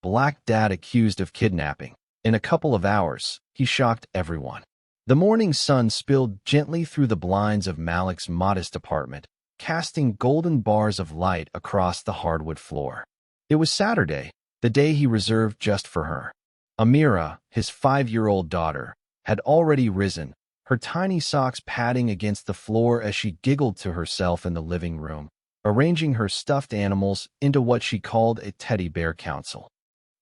Black Dad accused of kidnapping. In a couple of hours, he shocked everyone. The morning sun spilled gently through the blinds of Malik's modest apartment, casting golden bars of light across the hardwood floor. It was Saturday, the day he reserved just for her. Amira, his 5-year-old daughter, had already risen, her tiny socks padding against the floor as she giggled to herself in the living room, arranging her stuffed animals into what she called a teddy bear council.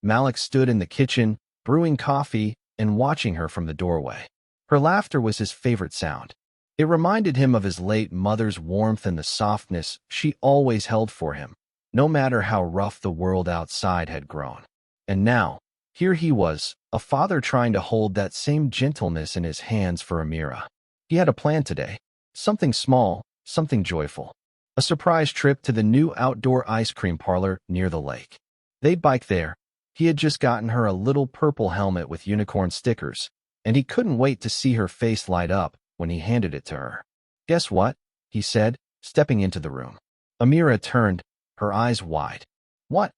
Malik stood in the kitchen, brewing coffee and watching her from the doorway. Her laughter was his favorite sound. It reminded him of his late mother's warmth and the softness she always held for him, no matter how rough the world outside had grown. And now, here he was, a father trying to hold that same gentleness in his hands for Amira. He had a plan today. Something small, something joyful. A surprise trip to the new outdoor ice cream parlor near the lake. They'd bike there. He had just gotten her a little purple helmet with unicorn stickers, and he couldn't wait to see her face light up when he handed it to her. "Guess what?" he said, stepping into the room. Amira turned, her eyes wide. "What?"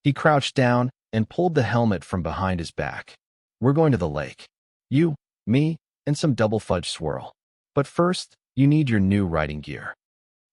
He crouched down and pulled the helmet from behind his back. "We're going to the lake. You, me, and some double fudge swirl. But first, you need your new riding gear."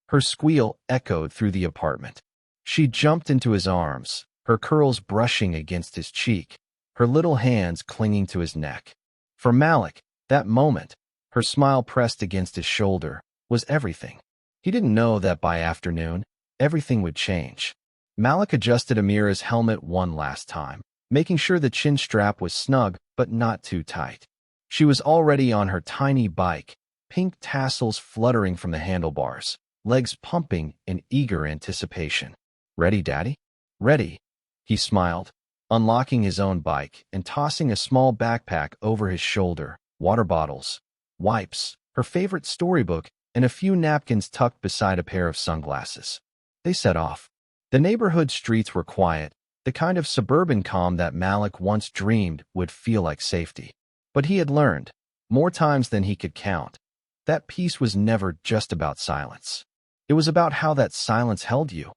Her squeal echoed through the apartment. She jumped into his arms, her curls brushing against his cheek, her little hands clinging to his neck. For Malik, that moment, her smile pressed against his shoulder, was everything. He didn't know that by afternoon, everything would change. Malik adjusted Amira's helmet one last time, making sure the chin strap was snug but not too tight. She was already on her tiny bike, pink tassels fluttering from the handlebars, legs pumping in eager anticipation. "Ready, Daddy?" "Ready," he smiled, unlocking his own bike and tossing a small backpack over his shoulder, water bottles, wipes, her favorite storybook, and a few napkins tucked beside a pair of sunglasses. They set off. The neighborhood streets were quiet, the kind of suburban calm that Malik once dreamed would feel like safety. But he had learned, more times than he could count, that peace was never just about silence. It was about how that silence held you,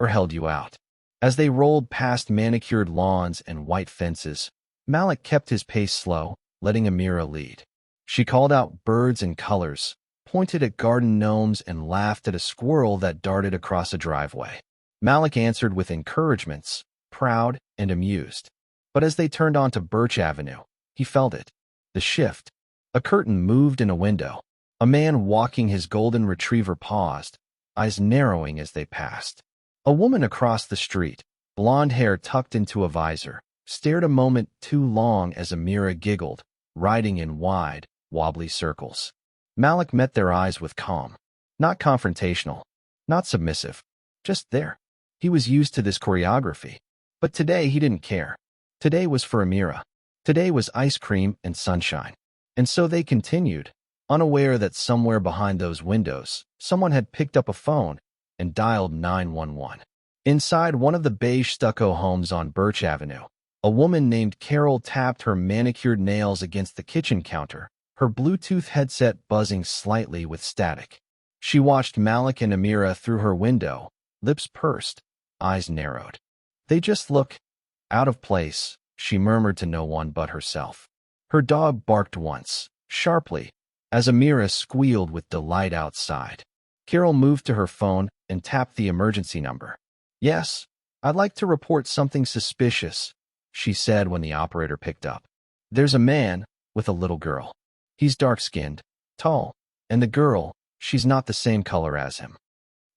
or held you out. As they rolled past manicured lawns and white fences, Malik kept his pace slow, letting Amira lead. She called out birds and colors, pointed at garden gnomes, and laughed at a squirrel that darted across a driveway. Malik answered with encouragements, proud and amused. But as they turned onto Birch Avenue, he felt it. The shift. A curtain moved in a window. A man walking his golden retriever paused, eyes narrowing as they passed. A woman across the street, blonde hair tucked into a visor, stared a moment too long as Amira giggled, riding in wide, wobbly circles. Malik met their eyes with calm. Not confrontational, not submissive, just there. He was used to this choreography. But today he didn't care. Today was for Amira. Today was ice cream and sunshine. And so they continued, unaware that somewhere behind those windows, someone had picked up a phone and dialed 911. Inside one of the beige stucco homes on Birch Avenue, a woman named Carol tapped her manicured nails against the kitchen counter, her Bluetooth headset buzzing slightly with static. She watched Malik and Amira through her window, lips pursed, eyes narrowed. "They just look out of place," she murmured to no one but herself. Her dog barked once, sharply, as Amira squealed with delight outside. Carol moved to her phone and tapped the emergency number. "Yes, I'd like to report something suspicious," she said when the operator picked up. "There's a man with a little girl. He's dark-skinned, tall, and the girl, she's not the same color as him."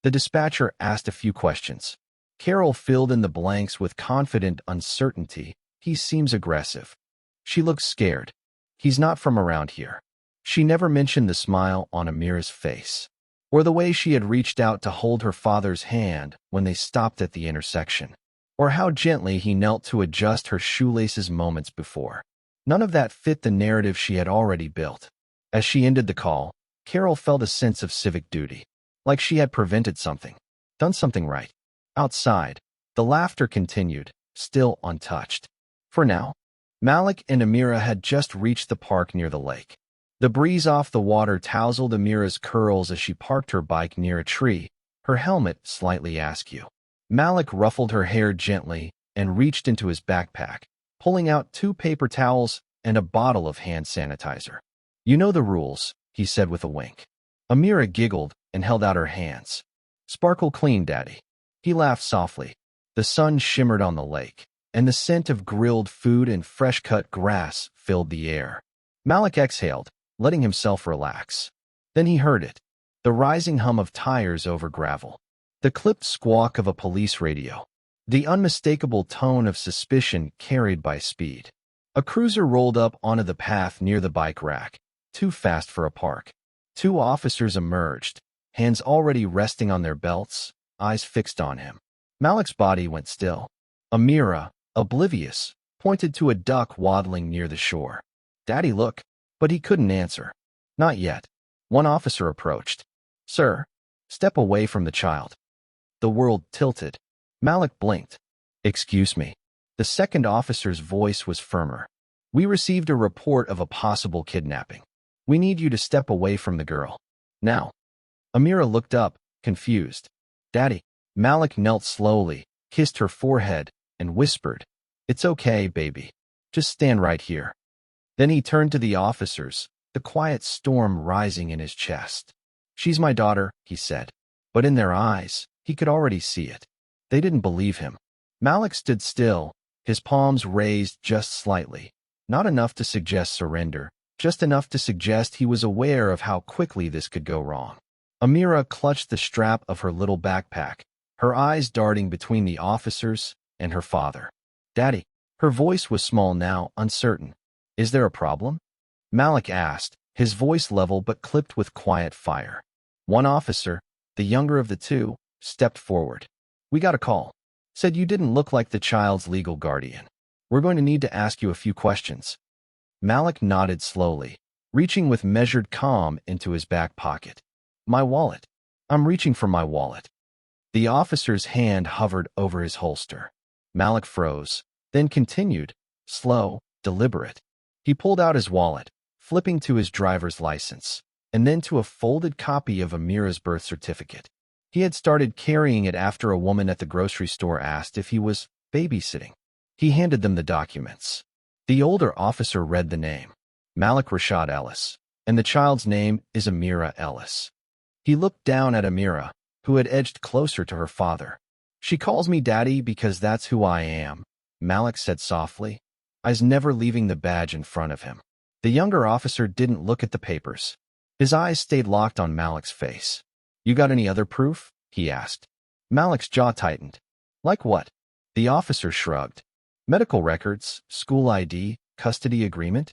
The dispatcher asked a few questions. Carol filled in the blanks with confident uncertainty. "He seems aggressive." She looked scared. "He's not from around here." She never mentioned the smile on Amira's face, or the way she had reached out to hold her father's hand when they stopped at the intersection, or how gently he knelt to adjust her shoelaces moments before. None of that fit the narrative she had already built. As she ended the call, Carol felt a sense of civic duty, like she had prevented something, done something right. Outside, the laughter continued, still untouched. For now, Malik and Amira had just reached the park near the lake. The breeze off the water tousled Amira's curls as she parked her bike near a tree, her helmet slightly askew. Malik ruffled her hair gently, and reached into his backpack, pulling out 2 paper towels and a bottle of hand sanitizer. "You know the rules," he said with a wink. Amira giggled and held out her hands. "Sparkle clean, Daddy." He laughed softly. The sun shimmered on the lake, and the scent of grilled food and fresh-cut grass filled the air. Malik exhaled, letting himself relax. Then he heard it, the rising hum of tires over gravel, the clipped squawk of a police radio, the unmistakable tone of suspicion carried by speed. A cruiser rolled up onto the path near the bike rack, too fast for a park. 2 officers emerged, hands already resting on their belts, eyes fixed on him. Malik's body went still. Amira, oblivious, pointed to a duck waddling near the shore. "Daddy, look." But he couldn't answer. Not yet. One officer approached. "Sir, step away from the child." The world tilted. Malik blinked. "Excuse me." The second officer's voice was firmer. "We received a report of a possible kidnapping. We need you to step away from the girl. Now." Amira looked up, confused. "Daddy." Malik knelt slowly, kissed her forehead, and whispered, "It's okay, baby. Just stand right here." Then he turned to the officers, the quiet storm rising in his chest. "She's my daughter," he said. But in their eyes, he could already see it. They didn't believe him. Malik stood still, his palms raised just slightly. Not enough to suggest surrender, just enough to suggest he was aware of how quickly this could go wrong. Amira clutched the strap of her little backpack, her eyes darting between the officers and her father. "Daddy." Her voice was small now, uncertain. "Is there a problem?" Malik asked, his voice level but clipped with quiet fire. One officer, the younger of the 2, stepped forward. "We got a call. Said you didn't look like the child's legal guardian. We're going to need to ask you a few questions." Malik nodded slowly, reaching with measured calm into his back pocket. "My wallet. I'm reaching for my wallet." The officer's hand hovered over his holster. Malik froze, then continued, slow, deliberate. He pulled out his wallet, flipping to his driver's license, and then to a folded copy of Amira's birth certificate. He had started carrying it after a woman at the grocery store asked if he was babysitting. He handed them the documents. The older officer read the name, Malik Rashad Ellis, and the child's name is Amira Ellis. He looked down at Amira, who had edged closer to her father. "She calls me Daddy because that's who I am," Malik said softly, eyes never leaving the badge in front of him. The younger officer didn't look at the papers. His eyes stayed locked on Malik's face. "You got any other proof?" he asked. Malik's jaw tightened. "Like what?" The officer shrugged. "Medical records, school ID, custody agreement?"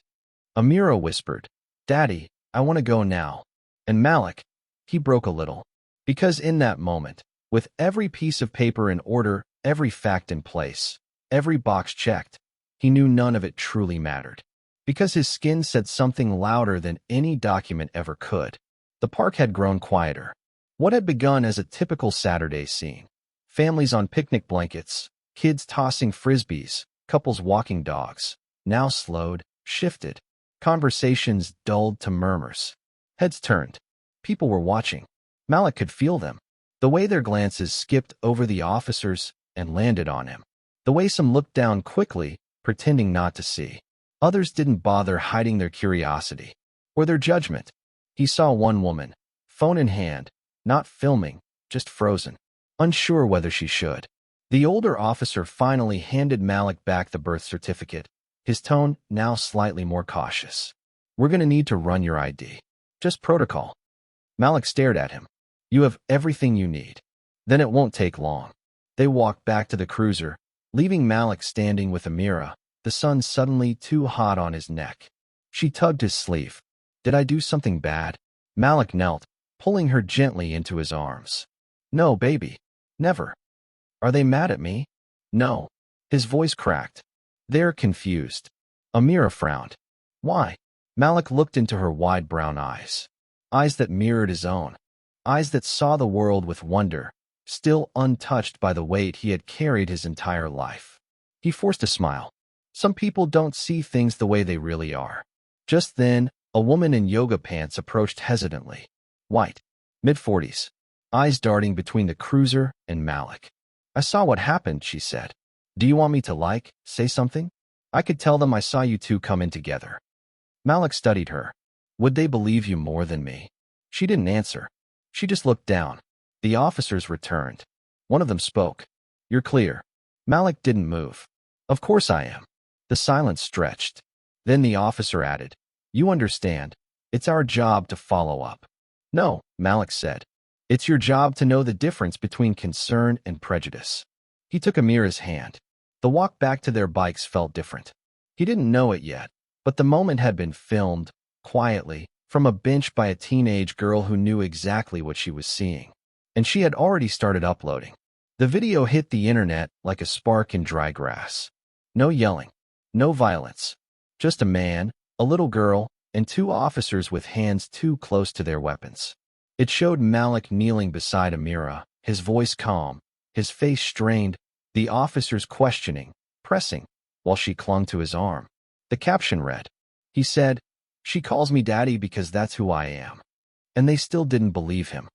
Amira whispered, "Daddy, I want to go now." And Malik, he broke a little. Because in that moment, with every piece of paper in order, every fact in place, every box checked, he knew none of it truly mattered. Because his skin said something louder than any document ever could. The park had grown quieter. What had begun as a typical Saturday scene, families on picnic blankets, kids tossing frisbees, couples walking dogs, now slowed, shifted. Conversations dulled to murmurs. Heads turned. People were watching. Malik could feel them. The way their glances skipped over the officers and landed on him. The way some looked down quickly, pretending not to see. Others didn't bother hiding their curiosity or their judgment. He saw one woman, phone in hand, not filming, just frozen, unsure whether she should. The older officer finally handed Malik back the birth certificate, his tone now slightly more cautious. "We're going to need to run your ID. Just protocol." Malik stared at him. "You have everything you need. Then it won't take long." They walked back to the cruiser, leaving Malik standing with Amira, the sun suddenly too hot on his neck. She tugged his sleeve. "Did I do something bad?" Malik knelt, pulling her gently into his arms. "No, baby. Never." "Are they mad at me?" "No." His voice cracked. "They're confused." Amira frowned. "Why?" Malik looked into her wide brown eyes. Eyes that mirrored his own. Eyes that saw the world with wonder, still untouched by the weight he had carried his entire life. He forced a smile. "Some people don't see things the way they really are." Just then, a woman in yoga pants approached hesitantly. White, mid-40s, eyes darting between the cruiser and Malik. "I saw what happened," she said. Do you want me to say something? I could tell them I saw you two come in together. Malik studied her. Would they believe you more than me? She didn't answer. She just looked down. The officers returned. One of them spoke. You're clear. Malik didn't move. Of course I am. The silence stretched. Then the officer added, You understand. It's our job to follow up. No, Malik said. It's your job to know the difference between concern and prejudice. He took Amira's hand. The walk back to their bikes felt different. He didn't know it yet, but the moment had been filmed, quietly, from a bench by a teenage girl who knew exactly what she was seeing. And she had already started uploading. The video hit the internet like a spark in dry grass. No yelling. No violence. Just a man, a little girl, and two officers with hands too close to their weapons. It showed Malik kneeling beside Amira, his voice calm, his face strained, the officers questioning, pressing, while she clung to his arm. The caption read, He said, She calls me daddy because that's who I am. And they still didn't believe him.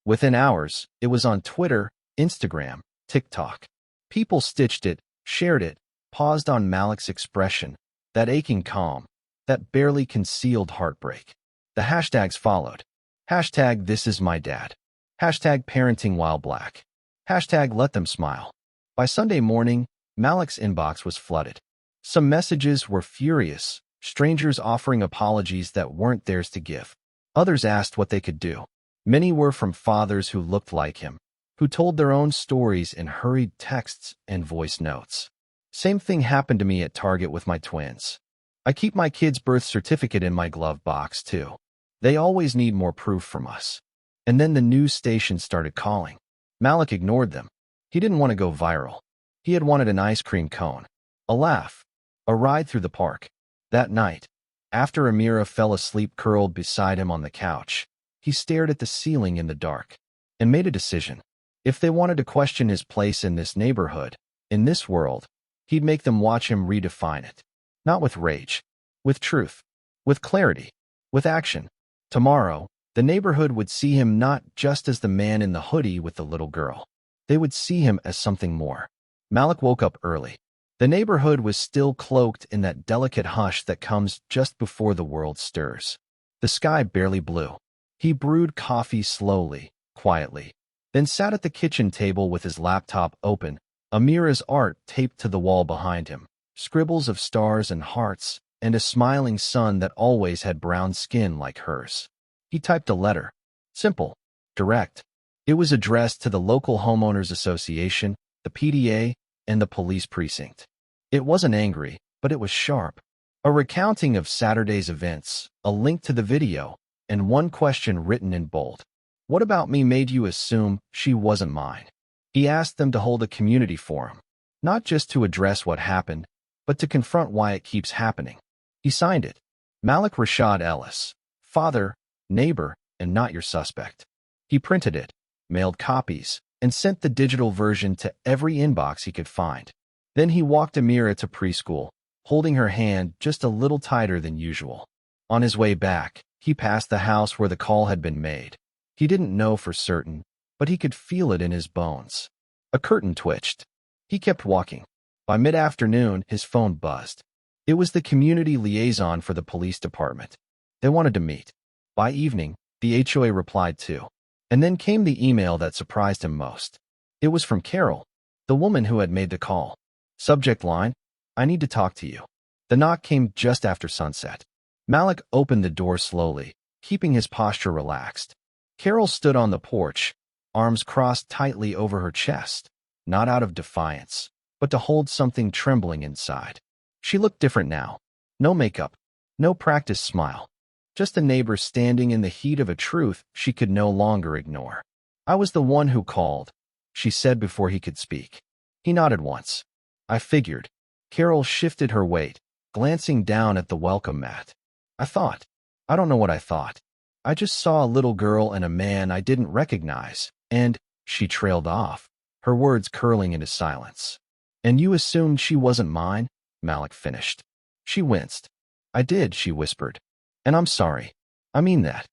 Within hours, it was on Twitter, Instagram, TikTok. People stitched it, shared it, paused on Malik's expression, that aching calm, that barely concealed heartbreak. The hashtags followed. Hashtag this is my dad. Hashtag parenting while black. Hashtag let them smile. By Sunday morning, Malik's inbox was flooded. Some messages were furious, strangers offering apologies that weren't theirs to give. Others asked what they could do. Many were from fathers who looked like him, who told their own stories in hurried texts and voice notes. Same thing happened to me at Target with my twins. I keep my kid's birth certificate in my glove box, too. They always need more proof from us. And then the news station started calling. Malik ignored them. He didn't want to go viral. He had wanted an ice cream cone, a laugh, a ride through the park. That night, after Amira fell asleep curled beside him on the couch, he stared at the ceiling in the dark and made a decision. If they wanted to question his place in this neighborhood, in this world, he'd make them watch him redefine it. Not with rage, with truth, with clarity, with action. Tomorrow, the neighborhood would see him not just as the man in the hoodie with the little girl. They would see him as something more. Malik woke up early. The neighborhood was still cloaked in that delicate hush that comes just before the world stirs. The sky barely blew. He brewed coffee slowly, quietly, then sat at the kitchen table with his laptop open, Amira's art taped to the wall behind him, scribbles of stars and hearts, and a smiling sun that always had brown skin like hers. He typed a letter. Simple, direct. It was addressed to the local homeowners association, the PDA, and the police precinct. It wasn't angry, but it was sharp. A recounting of Saturday's events, a link to the video, and one question written in bold. What about me made you assume she wasn't mine? He asked them to hold a community forum, not just to address what happened, but to confront why it keeps happening. He signed it. Malik Rashad Ellis, father, neighbor, and not your suspect. He printed it, mailed copies, and sent the digital version to every inbox he could find. Then he walked Amira to preschool, holding her hand just a little tighter than usual. On his way back, he passed the house where the call had been made. He didn't know for certain, but he could feel it in his bones. A curtain twitched. He kept walking. By mid-afternoon, his phone buzzed. It was the community liaison for the police department. They wanted to meet. By evening, the HOA replied too. And then came the email that surprised him most. It was from Carol, the woman who had made the call. Subject line, I need to talk to you. The knock came just after sunset. Malik opened the door slowly, keeping his posture relaxed. Carol stood on the porch, arms crossed tightly over her chest, not out of defiance, but to hold something trembling inside. She looked different now. No makeup, no practiced smile. Just a neighbor standing in the heat of a truth she could no longer ignore. I was the one who called, she said before he could speak. He nodded once. I figured. Carol shifted her weight, glancing down at the welcome mat. I don't know what I thought. I just saw a little girl and a man I didn't recognize, and she trailed off, her words curling into silence. And you assumed she wasn't mine? Malik finished. She winced. I did, she whispered. And I'm sorry. I mean that.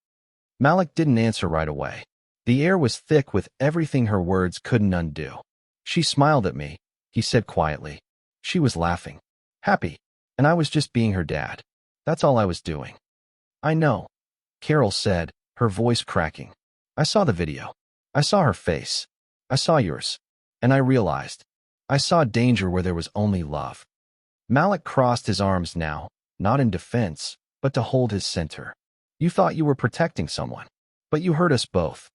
Malik didn't answer right away. The air was thick with everything her words couldn't undo. She smiled at me, he said quietly. She was laughing. Happy. And I was just being her dad. That's all I was doing. I know, Carol said, her voice cracking. I saw the video. I saw her face. I saw yours. And I realized. I saw danger where there was only love. Malik crossed his arms now, not in defense, but to hold his center. You thought you were protecting someone, but you hurt us both.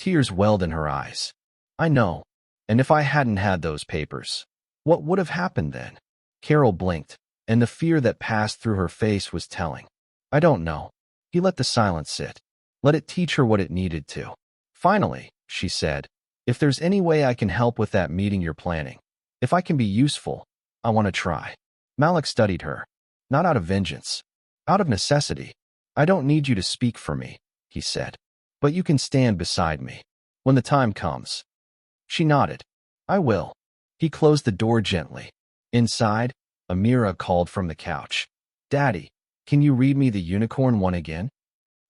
Tears welled in her eyes. I know. And if I hadn't had those papers, what would have happened then? Carol blinked, and the fear that passed through her face was telling. I don't know. He let the silence sit. Let it teach her what it needed to. Finally, she said, if there's any way I can help with that meeting you're planning, if I can be useful, I want to try. Malik studied her. Not out of vengeance. Out of necessity. I don't need you to speak for me, he said. But you can stand beside me. When the time comes. She nodded. I will. He closed the door gently. Inside, Amira called from the couch. Daddy, can you read me the unicorn one again?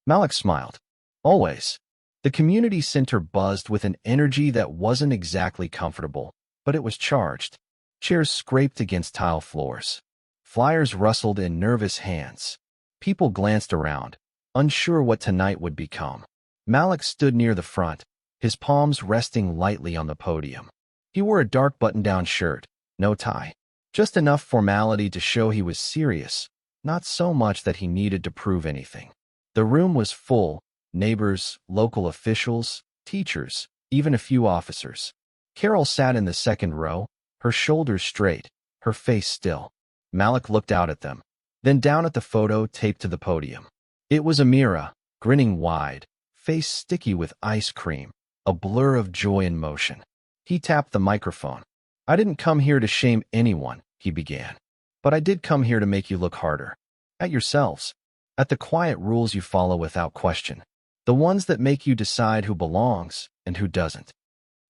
Malik smiled. Always. The community center buzzed with an energy that wasn't exactly comfortable, but it was charged. Chairs scraped against tile floors. Flyers rustled in nervous hands. People glanced around, unsure what tonight would become. Malik stood near the front, his palms resting lightly on the podium. He wore a dark button-down shirt, no tie. Just enough formality to show he was serious, not so much that he needed to prove anything. The room was full, neighbors, local officials, teachers, even a few officers. Carol sat in the second row, her shoulders straight, her face still. Malik looked out at them, then down at the photo taped to the podium. It was Amira, grinning wide, face sticky with ice cream, a blur of joy and motion. He tapped the microphone. I didn't come here to shame anyone, he began. But I did come here to make you look harder. At yourselves. At the quiet rules you follow without question. The ones that make you decide who belongs and who doesn't.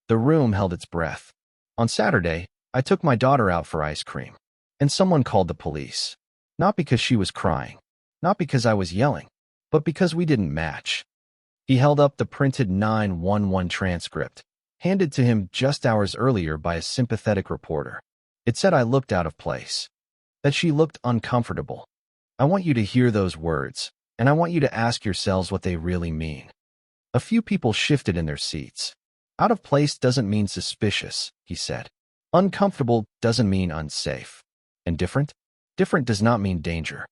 The room held its breath. On Saturday, I took my daughter out for ice cream. And someone called the police. Not because she was crying. Not because I was yelling. But because we didn't match. He held up the printed 911 transcript, handed to him just hours earlier by a sympathetic reporter. It said I looked out of place. That she looked uncomfortable. I want you to hear those words, and I want you to ask yourselves what they really mean. A few people shifted in their seats. Out of place doesn't mean suspicious, he said. Uncomfortable doesn't mean unsafe. And different? Different does not mean danger.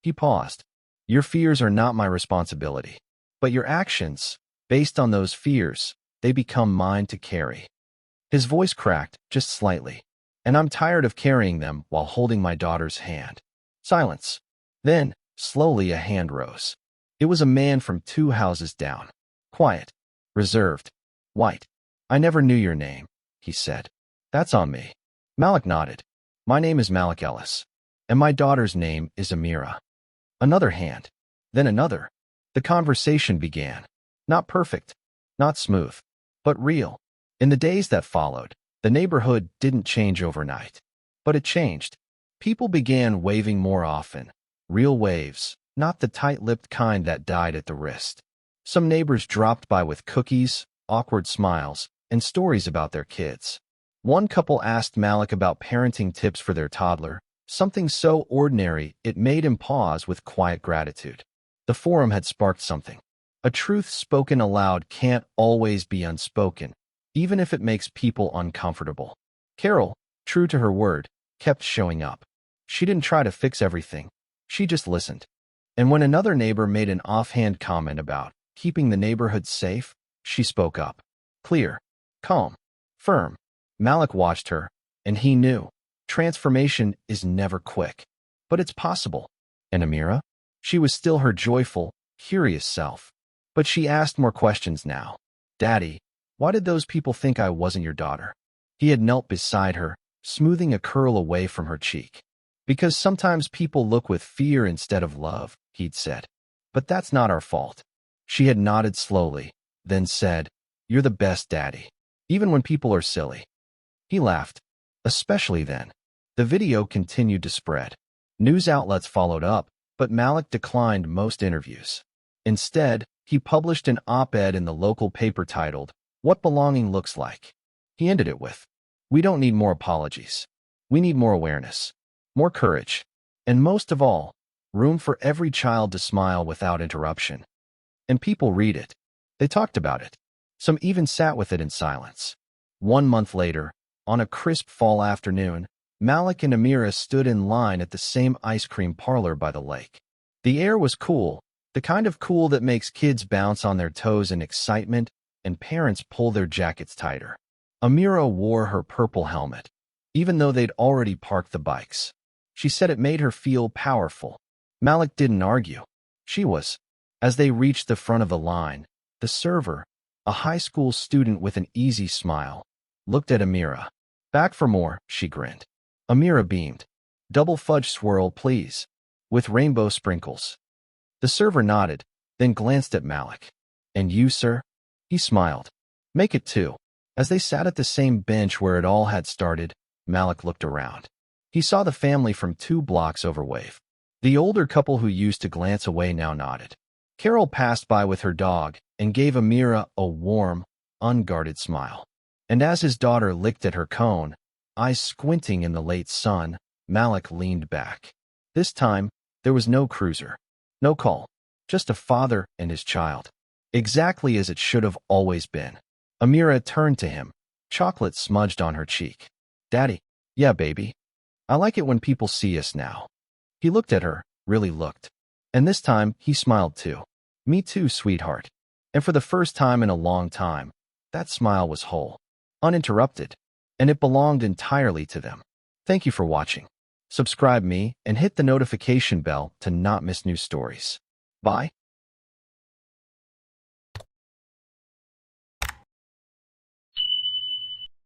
He paused. Your fears are not my responsibility. But your actions, based on those fears, they become mine to carry. His voice cracked, just slightly. And I'm tired of carrying them while holding my daughter's hand. Silence. Then, slowly a hand rose. It was a man from 2 houses down. Quiet. Reserved. White. I never knew your name, he said. That's on me. Malik nodded. My name is Malik Ellis. And my daughter's name is Amira. Another hand. Then another. The conversation began. Not perfect. Not smooth. But real. In the days that followed, the neighborhood didn't change overnight. But it changed. People began waving more often. Real waves, not the tight-lipped kind that died at the wrist. Some neighbors dropped by with cookies, awkward smiles, and stories about their kids. One couple asked Malik about parenting tips for their toddler, something so ordinary it made him pause with quiet gratitude. The forum had sparked something. A truth spoken aloud can't always be unspoken, even if it makes people uncomfortable. Carol, true to her word, kept showing up. She didn't try to fix everything. She just listened. And when another neighbor made an offhand comment about keeping the neighborhood safe, she spoke up. Clear, calm, firm. Malik watched her, and he knew. Transformation is never quick. But it's possible. And Amira? She was still her joyful, curious self. But she asked more questions now. Daddy, why did those people think I wasn't your daughter? He had knelt beside her, smoothing a curl away from her cheek. Because sometimes people look with fear instead of love, he'd said. But that's not our fault. She had nodded slowly, then said, You're the best, Daddy. Even when people are silly. He laughed. Especially then. The video continued to spread. News outlets followed up, but Malik declined most interviews. Instead, he published an op-ed in the local paper titled, What Belonging Looks Like. He ended it with, We don't need more apologies. We need more awareness, more courage, and most of all, room for every child to smile without interruption. And people read it. They talked about it. Some even sat with it in silence. 1 month later, on a crisp fall afternoon, Malik and Amira stood in line at the same ice cream parlor by the lake. The air was cool, the kind of cool that makes kids bounce on their toes in excitement and parents pull their jackets tighter. Amira wore her purple helmet, even though they'd already parked the bikes. She said it made her feel powerful. Malik didn't argue. She was. As they reached the front of the line, the server, a high school student with an easy smile, looked at Amira. Back for more, she grinned. Amira beamed. Double fudge swirl, please. With rainbow sprinkles. The server nodded, then glanced at Malik. And you, sir? He smiled. Make it two. As they sat at the same bench where it all had started, Malik looked around. He saw the family from 2 blocks over wave. The older couple who used to glance away now nodded. Carol passed by with her dog and gave Amira a warm, unguarded smile. And as his daughter licked at her cone, eyes squinting in the late sun, Malik leaned back. This time, there was no cruiser, no call, just a father and his child. Exactly as it should have always been. Amira turned to him, chocolate smudged on her cheek. Daddy, yeah, baby. I like it when people see us now. He looked at her, really looked. And this time, he smiled too. Me too, sweetheart. And for the first time in a long time, that smile was whole, uninterrupted, and it belonged entirely to them. Thank you for watching. Subscribe me and hit the notification bell to not miss new stories. Bye.